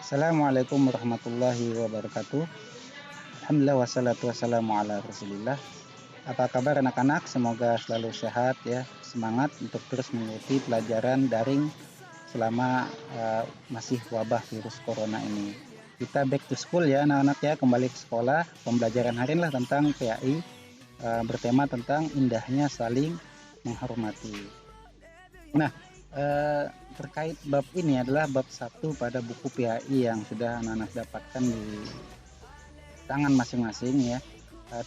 Assalamualaikum warahmatullahi wabarakatuh. Alhamdulillah wassalatu wassalamu ala Rasulillah. Apa kabar anak-anak? Semoga selalu sehat ya. Semangat untuk terus mengikuti pelajaran daring selama masih wabah virus corona ini. Kita back to school ya anak-anak ya, kembali ke sekolah. Pembelajaran hari ini lah tentang PAI, bertema tentang indahnya saling menghormati. Nah, terkait bab ini adalah bab 1 pada buku PAI yang sudah anak-anak dapatkan di tangan masing-masing ya.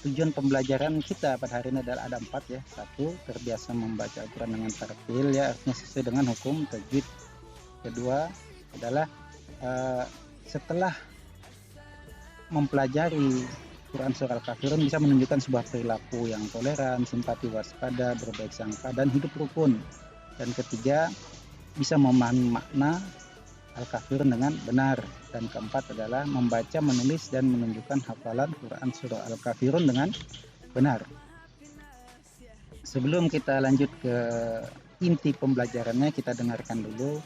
Tujuan pembelajaran kita pada hari ini adalah ada 4 ya. 1, terbiasa membaca Al-Quran dengan tartil ya, artinya sesuai dengan hukum tajwid. Kedua adalah setelah mempelajari Quran surah Al-Kafirun bisa menunjukkan sebuah perilaku yang toleran, simpati, waspada, berbaik sangka, dan hidup rukun. Dan ketiga, bisa memahami makna Al-Kafirun dengan benar. Dan keempat adalah membaca, menulis, dan menunjukkan hafalan Quran surah Al-Kafirun dengan benar. Sebelum kita lanjut ke inti pembelajarannya, kita dengarkan dulu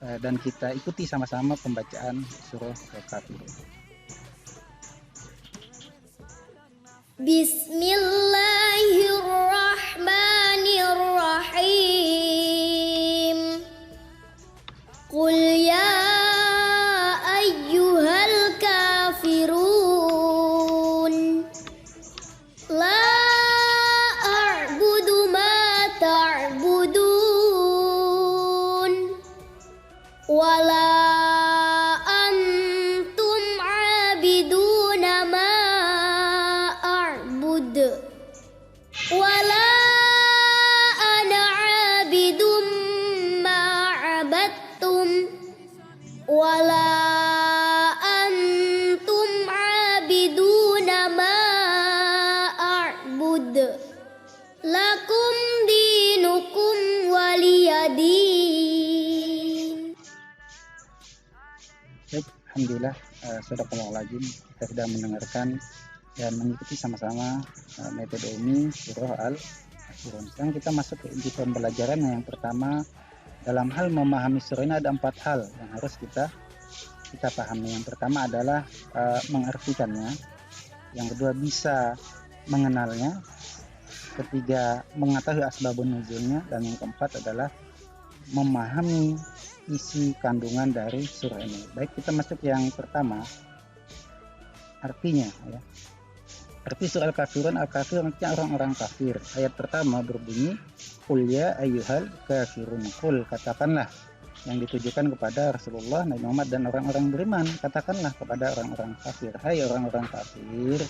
dan kita ikuti sama-sama pembacaan surah Al-Kafirun. Bismillahirrahmanirrahim. Qul ya ayyuhal kafirun la a'budu ma ta'budun wala antum 'abiduna ma a'bud wala ana 'abidum ma 'abadtum wala antum 'abiduna ma a'bud lakum dinukum waliyadin. Baik, alhamdulillah, sadaqallahul kita sudah mendengarkan dan mengikuti sama-sama metode ini surah Al-Kafirun. Sekarang kita masuk ke inti pembelajaran. Yang pertama, dalam hal memahami surah ini ada 4 hal yang harus kita pahami. Yang pertama adalah mengartikannya. Yang kedua, bisa mengenalnya. Ketiga, mengetahui asbabun nuzulnya. Dan yang keempat adalah memahami isi kandungan dari surah ini. Baik, kita masuk yang pertama, artinya ya. Arti surah Al-Kafirun, Al-Kafirun artinya orang-orang kafir. Ayat pertama berbunyi, Qul ya ayyuhal kafirun. Qul, katakanlah, yang ditujukan kepada Rasulullah, Nabi Muhammad, dan orang-orang beriman. Katakanlah kepada orang-orang kafir, hai orang-orang kafir,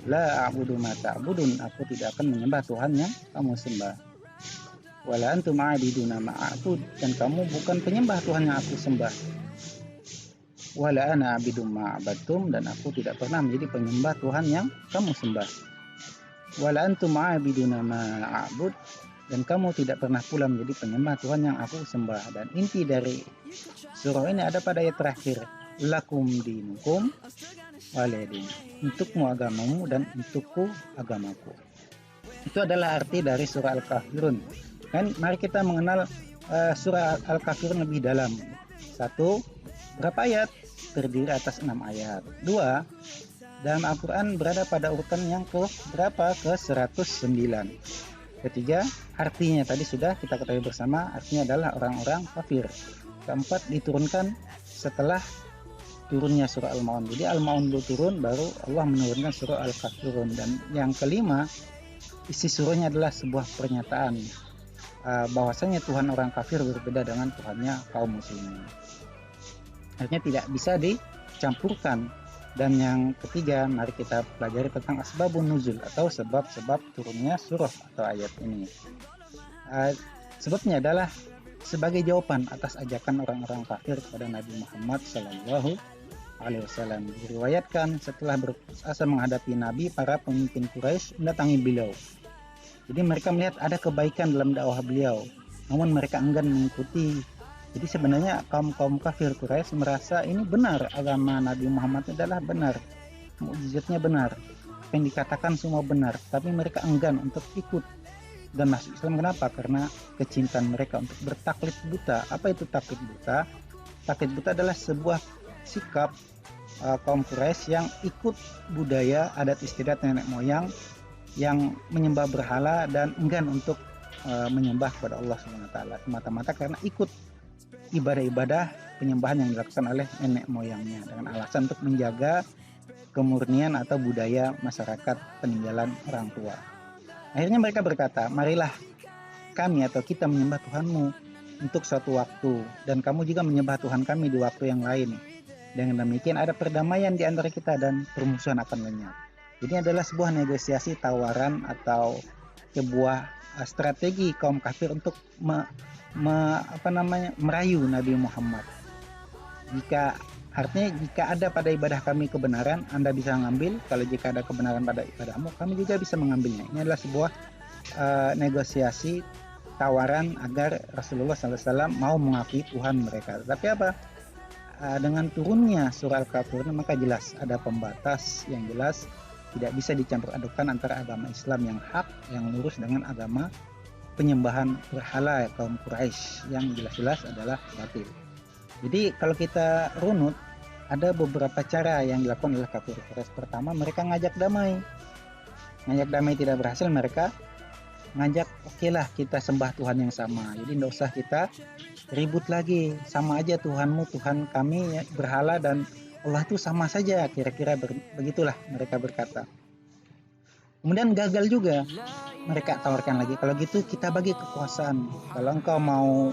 la a'budu ma ta'budun, aku tidak akan menyembah Tuhan yang kamu sembah. Wala antum a'biduna ma a'bud, dan kamu bukan penyembah Tuhan yang aku sembah. Wala ana a'bidum ma a'badtum, dan aku tidak pernah menjadi penyembah Tuhan yang kamu sembah. Wala antum a'biduna ma a'bud, dan kamu tidak pernah pula menjadi penyembah Tuhan yang aku sembah. Dan inti dari surah ini ada pada ayat terakhir, lakum dinukum waliyadin, untukmu agamamu dan untukku agamaku. Itu adalah arti dari surah Al-Kafirun. Kan mari kita mengenal surah Al-Kafirun lebih dalam. 1, berapa ayat? Terdiri atas 6 ayat. 2, dalam Al-Quran berada pada urutan yang ke berapa? Ke 109. Ketiga, artinya tadi sudah kita ketahui bersama, artinya adalah orang-orang kafir. Keempat, diturunkan setelah turunnya surah Al-Maun. Jadi Al-Maun dulu turun, baru Allah menurunkan surah Al-Kafirun. Dan yang kelima, isi surahnya adalah sebuah pernyataan bahwasanya Tuhan orang kafir berbeda dengan Tuhannya kaum muslimin. Artinya tidak bisa dicampurkan. Dan yang ketiga, mari kita pelajari tentang asbabun nuzul atau sebab-sebab turunnya surah atau ayat ini. Sebabnya adalah sebagai jawaban atas ajakan orang-orang kafir kepada Nabi Muhammad SAW. Diriwayatkan setelah berputus asa menghadapi Nabi, para pemimpin Quraisy mendatangi beliau. Jadi mereka melihat ada kebaikan dalam dakwah beliau, namun mereka enggan mengikuti. Jadi sebenarnya kaum kafir Quraisy merasa ini benar, agama Nabi Muhammad adalah benar, mukjizatnya benar, apa yang dikatakan semua benar, tapi mereka enggan untuk ikut dan masuk Islam. Kenapa? Karena kecintaan mereka untuk bertaklid buta. Apa itu taklid buta? taklid buta adalah sebuah sikap kaum Quraisy yang ikut budaya adat istiadat nenek moyang yang menyembah berhala dan enggan untuk menyembah kepada Allah SWT semata-mata karena ikut ibadah-ibadah penyembahan yang dilakukan oleh nenek moyangnya dengan alasan untuk menjaga kemurnian atau budaya masyarakat peninggalan orang tua. Akhirnya mereka berkata, marilah kami atau kita menyembah Tuhanmu untuk suatu waktu dan kamu juga menyembah Tuhan kami di waktu yang lain. Dengan demikian ada perdamaian di antara kita dan permusuhan akan lenyap. Ini adalah sebuah negosiasi tawaran atau sebuah strategi kaum kafir untuk merayu Nabi Muhammad. Jika ada pada ibadah kami kebenaran, Anda bisa mengambil. Kalau jika ada kebenaran pada ibadahmu, kami juga bisa mengambilnya. Ini adalah sebuah negosiasi tawaran agar Rasulullah SAW mau mengakui Tuhan mereka. Tapi apa? Dengan turunnya surah Al-Kafirun maka jelas ada pembatas yang jelas, tidak bisa dicampur adukan antara agama Islam yang hak, yang lurus dengan agama penyembahan berhala kaum Quraisy yang jelas-jelas adalah batil. Jadi kalau kita runut, ada beberapa cara yang dilakukan oleh kafir Quraisy. Pertama, mereka ngajak damai. Ngajak damai tidak berhasil, mereka ngajak okelah kita sembah Tuhan yang sama. Jadi tidak usah kita ribut lagi, sama aja Tuhanmu, Tuhan kami ya, berhala dan Allah itu sama saja, kira-kira begitulah mereka berkata. Kemudian gagal juga, mereka tawarkan lagi, kalau gitu kita bagi kekuasaan. Kalau engkau mau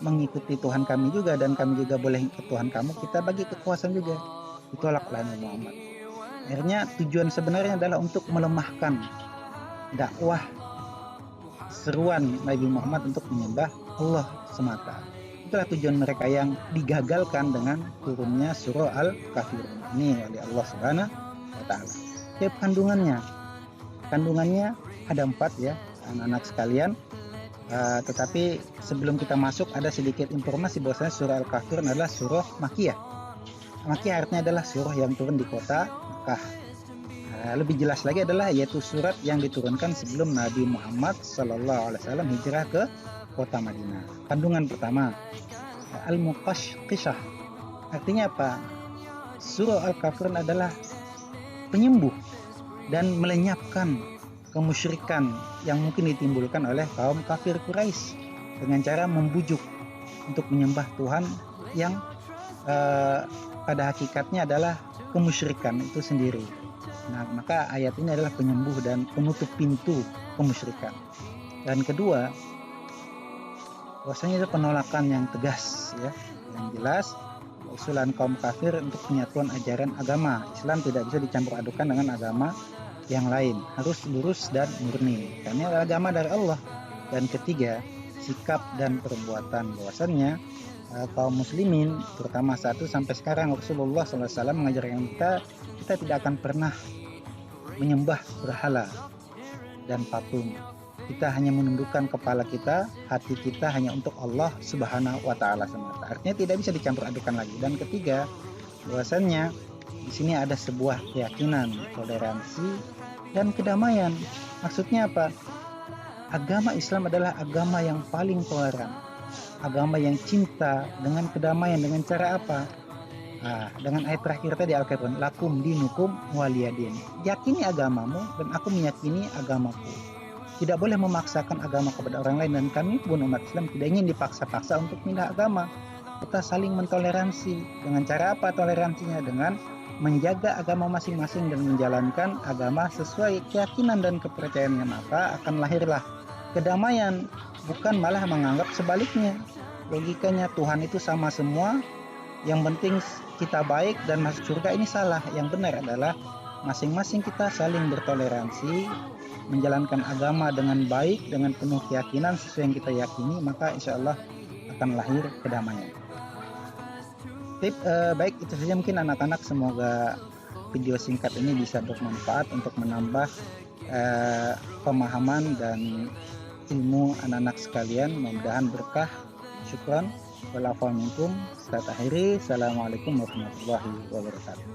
mengikuti Tuhan kami juga dan kami juga boleh ikut Tuhan kamu, kita bagi kekuasaan juga. Ditolaklah Nabi Muhammad. Akhirnya tujuan sebenarnya adalah untuk melemahkan dakwah seruan Nabi Muhammad untuk menyembah Allah semata. Itulah tujuan mereka yang digagalkan dengan turunnya surah Al-Kafirun ini oleh Allah Subhanahu wa Ta'ala. Kandungannya ada 4 ya, anak-anak sekalian. Tetapi sebelum kita masuk ada sedikit informasi bahwasanya surah Al-Kafirun adalah surah Makkiyah. Makkiyah artinya adalah surah yang turun di kota Makkah. Lebih jelas lagi adalah yaitu surat yang diturunkan sebelum Nabi Muhammad SAW hijrah ke kota Madinah. Kandungan pertama, Al-Muqashqishah. Artinya apa? Surah Al-Kafirun adalah penyembuh dan melenyapkan kemusyrikan yang mungkin ditimbulkan oleh kaum kafir Quraisy dengan cara membujuk untuk menyembah Tuhan yang pada hakikatnya adalah kemusyrikan itu sendiri. Nah, maka ayat ini adalah penyembuh dan penutup pintu kemusyrikan. Dan kedua, bahwasanya itu penolakan yang tegas ya, yang jelas usulan kaum kafir untuk penyatuan ajaran agama Islam tidak bisa dicampur adukan dengan agama yang lain, harus lurus dan murni karena adalah agama dari Allah. Dan ketiga, sikap dan perbuatan bahwasannya kaum muslimin terutama satu sampai sekarang Rasulullah SAW mengajarkan kita tidak akan pernah menyembah berhala dan patung. Kita hanya menundukkan kepala kita, hati kita hanya untuk Allah Subhanahu wa Ta'ala semata. Artinya tidak bisa dicampur adukan lagi. Dan ketiga, bahwasannya di sini ada sebuah keyakinan, toleransi dan kedamaian. Maksudnya apa? Agama Islam adalah agama yang paling toleran, agama yang cinta dengan kedamaian. Dengan cara apa? Dengan ayat terakhir tadi Al-Quran, lakum dinukum waliyadin. Yakini agamamu dan aku meyakini agamaku. Tidak boleh memaksakan agama kepada orang lain, dan kami pun umat Islam tidak ingin dipaksa-paksa untuk pindah agama. Kita saling mentoleransi. Dengan cara apa toleransinya? Dengan menjaga agama masing-masing dan menjalankan agama sesuai keyakinan dan kepercayaannya, maka akan lahirlah kedamaian, bukan malah menganggap sebaliknya. Logikanya Tuhan itu sama semua, yang penting kita baik dan masuk surga, ini salah. Yang benar adalah masing-masing kita saling bertoleransi, menjalankan agama dengan baik, dengan penuh keyakinan sesuai yang kita yakini, maka insya Allah akan lahir kedamaian. Baik, itu saja mungkin anak-anak. Semoga video singkat ini bisa bermanfaat untuk menambah pemahaman dan ilmu anak-anak sekalian. Mudah-mudahan berkah. Syukran. Walaupun saya akhiri. Assalamualaikum warahmatullahi wabarakatuh.